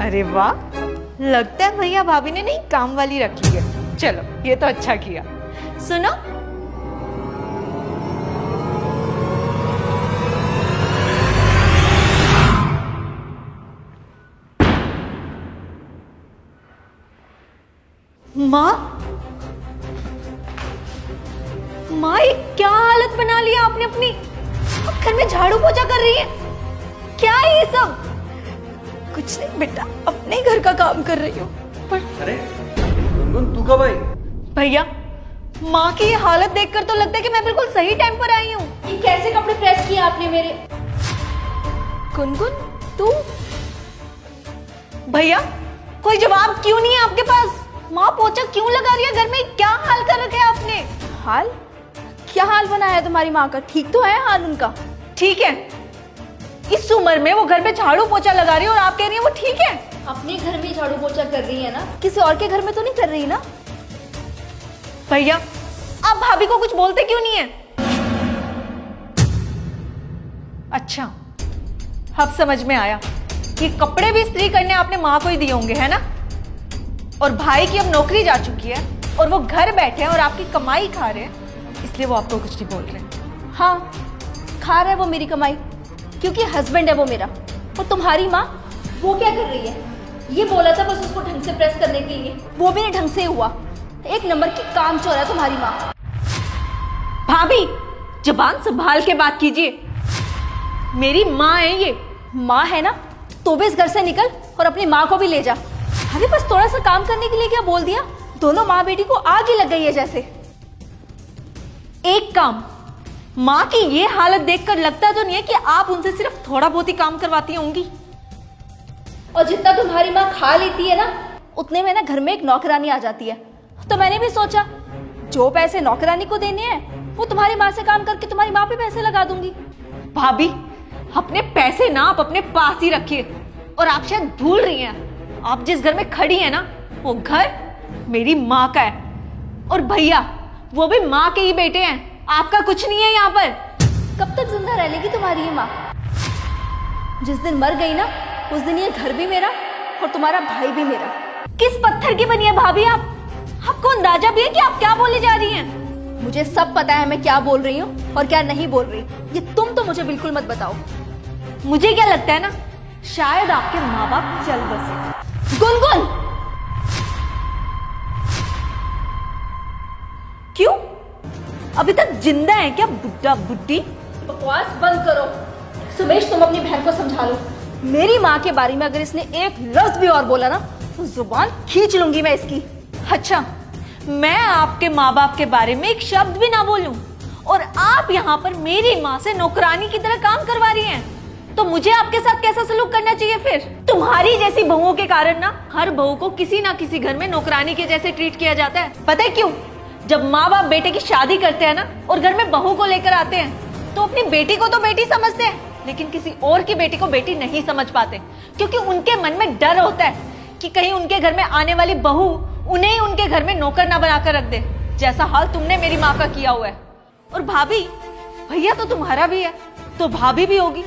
अरे वाह, लगता है भैया भाभी ने नहीं काम वाली रखी है। चलो ये तो अच्छा किया। सुनो, माँ, माँ ये क्या हालत बना लिया आपने अपनी। अब घर में झाड़ू पोछा कर रही है, क्या है ये सब? कुछ नहीं बेटा, अपने घर का काम कर रही हूँ। पर अरे गुनगुन, तू कब आई? भैया, माँ की ये हालत देखकर तो लगता है कि मैं बिल्कुल सही टाइम पर आई हूँ। ये कैसे कपड़े प्रेस किए आपने मेरे? गुनगुन, तू? भैया, कोई जवाब क्यों नहीं है आपके पास? माँ पोछा क्यों लगा रही है घर में? क्या हाल कर रखा है आपने? हाल? क्या हाल बनाया है तुम्हारी माँ का? ठीक तो है हाल उनका? ठीक है, इस उम्र में वो घर पे झाड़ू पोछा लगा रही है और आप कह रही है वो ठीक है? अपने घर में झाड़ू पोछा कर रही है ना, किसी और के घर में तो नहीं कर रही ना? भैया, आप भाभी को कुछ बोलते क्यों नहीं है? अच्छा, अब समझ में आया कि कपड़े भी इस्त्री करने आपने माँ को ही दिए होंगे, है ना? और भाई की अब नौकरी जा चुकी है और वो घर बैठे हैं और आपकी कमाई खा रहे हैं, इसलिए वो आपको कुछ नहीं बोल रहे। हाँ, खा रहा है वो मेरी कमाई, क्योंकि हस्बैंड है वो मेरा। और तुम्हारी माँ, वो क्या कर रही है? ये बोला था बस उसको ढंग से प्रेस करने के लिए, वो भी नहीं ढंग से हुआ। एक नंबर की कामचोर है तुम्हारी माँ। भाभी, जुबान संभाल के बात कीजिए, मेरी माँ है ये। माँ है ना, तो भी इस घर से निकल और अपनी माँ को भी ले जा। अरे बस थोड़ा सा काम करने के लिए क्या बोल दिया, दोनों माँ बेटी को आग ही लग गई है जैसे। एक काम, माँ की ये हालत देखकर लगता तो नहीं है कि आप उनसे सिर्फ थोड़ा बहुत ही काम करवाती होंगी। और जितना तुम्हारी माँ खा लेती है ना, उतने में ना घर में एक नौकरानी आ जाती है। तो मैंने भी सोचा जो पैसे नौकरानी को देने हैं वो तुम्हारी माँ से काम करके तुम्हारी माँ पे पैसे लगा दूंगी। भाभी, अपने पैसे ना आप अपने पास ही रखिए। और आप शायद भूल रही हैं, आप जिस घर में खड़ी हैं ना, वो घर मेरी माँ का है। और भैया, वो भी माँ के ही बेटे हैं, आपका कुछ नहीं है यहाँ पर। कब तक जिंदा रह लेगी तुम्हारी ये माँ? जिस दिन मर गई ना, उस दिन ये घर भी मेरा और तुम्हारा भाई भी मेरा। किस पत्थर की बनी है भाभी आप? आपको अंदाजा भी है कि आप क्या बोले जा रही हैं? मुझे सब पता है मैं क्या बोल रही हूँ और क्या नहीं बोल रही। ये तुम तो मुझे बिल्कुल मत बताओ। मुझे क्या लगता है ना, शायद आपके माँ बाप चल बसे। गुनगुन, क्यों? अभी तक जिंदा है क्या बुड्ढा बुड्ढी? बकवास बंद करो। सुमेश, तुम अपनी बहन को समझा लो। मेरी माँ के बारे में अगर इसने एक लफ्ज भी और बोला ना, तो जुबान खींच लूंगी मैं इसकी। अच्छा, मैं आपके माँ बाप के बारे में एक शब्द भी ना बोलूं और आप यहाँ पर मेरी माँ से नौकरानी की तरह काम करवा रही हैं, तो मुझे आपके साथ कैसा सलूक करना चाहिए फिर? तुम्हारी जैसी बहुओं के कारण ना हर बहू को किसी ना किसी घर में नौकरानी के जैसे ट्रीट किया जाता है। पता है क्यों? जब माँ बाप बेटे की शादी करते हैं ना और घर में बहू को लेकर आते हैं, तो अपनी बेटी को तो बेटी समझते हैं, लेकिन किसी और की बेटी को बेटी नहीं समझ पाते, क्योंकि उनके मन में डर होता है कि कहीं उनके घर में आने वाली बहू उन्हें ही उनके घर में नौकर ना बनाकर रख दे, जैसा हाल तुमने मेरी माँ का किया हुआ है। और भाभी, भैया तो तुम्हारा भी है, तो भाभी भी होगी।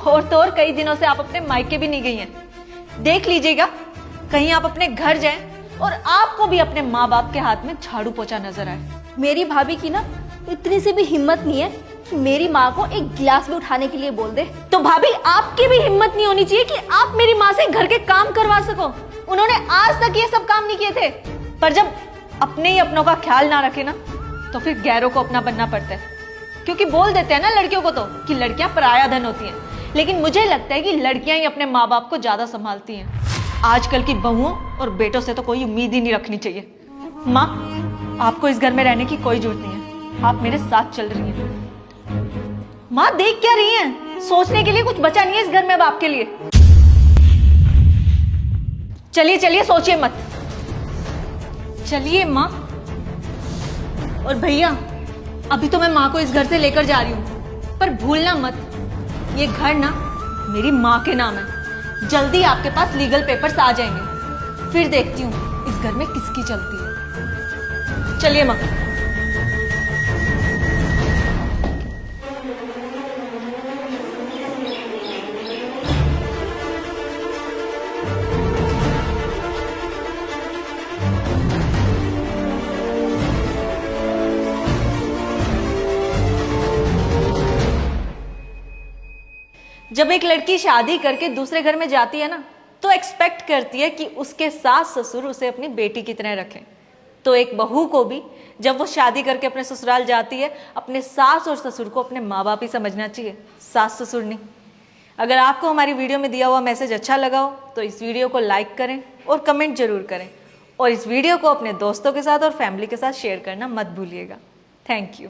और तो और कई दिनों से आप अपने मायके भी नहीं गई हैं। देख लीजिएगा, कहीं आप अपने घर जाएं और आपको भी अपने माँ बाप के हाथ में झाड़ू पोछा नजर आए। मेरी भाभी की ना इतनी सी भी हिम्मत नहीं है कि मेरी माँ को एक गिलास भी उठाने के लिए बोल दे। तो भाभी, आपकी भी हिम्मत नहीं होनी चाहिए कि आप मेरी माँ से घर के काम करवा सको। उन्होंने आज तक ये सब काम नहीं किए थे, पर जब अपने ही अपनों का ख्याल ना रखे ना, तो फिर गैरों को अपना बनना पड़ता है। क्योंकि बोल देते हैं ना लड़कियों को तो कि लड़कियां पराया धन होती हैं, लेकिन मुझे लगता है कि लड़कियां ही अपने माँ बाप को ज्यादा संभालती हैं। आजकल की बहुओं और बेटों से तो कोई उम्मीद ही नहीं रखनी चाहिए। माँ, आपको इस घर में रहने की कोई जरूरत नहीं है, आप मेरे साथ चल रही हैं। माँ, देख क्या रही हैं? सोचने के लिए कुछ बचा नहीं है इस घर में अब आपके लिए। चलिए चलिए, सोचिए मत। चलिए माँ। और भैया, अभी तो मैं माँ को इस घर से लेकर जा रही हूँ, पर भूलना मत, ये घर ना मेरी माँ के नाम है। जल्दी आपके पास लीगल पेपर्स आ जाएंगे, फिर देखती हूँ इस घर में किसकी चलती है। चलिए माँ। जब एक लड़की शादी करके दूसरे घर में जाती है ना, तो एक्सपेक्ट करती है कि उसके सास ससुर उसे अपनी बेटी की तरह रखें। तो एक बहू को भी जब वो शादी करके अपने ससुराल जाती है, अपने सास और ससुर को अपने माँ बाप ही समझना चाहिए, सास ससुर नहीं। अगर आपको हमारी वीडियो में दिया हुआ मैसेज अच्छा लगा हो तो इस वीडियो को लाइक करें और कमेंट जरूर करें, और इस वीडियो को अपने दोस्तों के साथ और फैमिली के साथ शेयर करना मत भूलिएगा। Thank you.